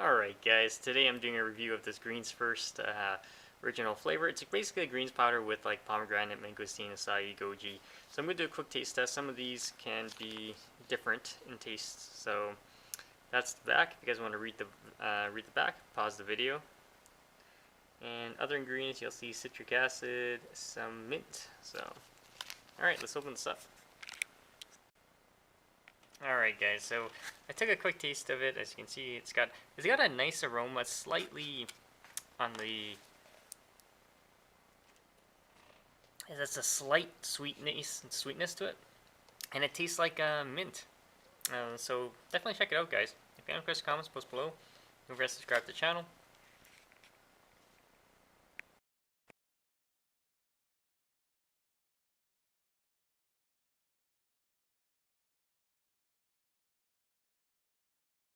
Alright guys, today I'm doing a review of this Greens First original flavor. It's basically a greens powder with like pomegranate, mangosteen, acai, goji. So I'm going to do a quick taste test. Some of these can be different in taste. So that's the back. If you guys want to read the back, pause the video. And other ingredients, you'll see citric acid, some mint. So, alright, let's open this up. Alright guys, so I took a quick taste of it. As you can see, it's got a nice aroma, slightly on the, there's a slight sweetness to it, and it tastes like mint. So definitely check it out, guys. If you have any questions, comments, post below. Don't forget to subscribe to the channel.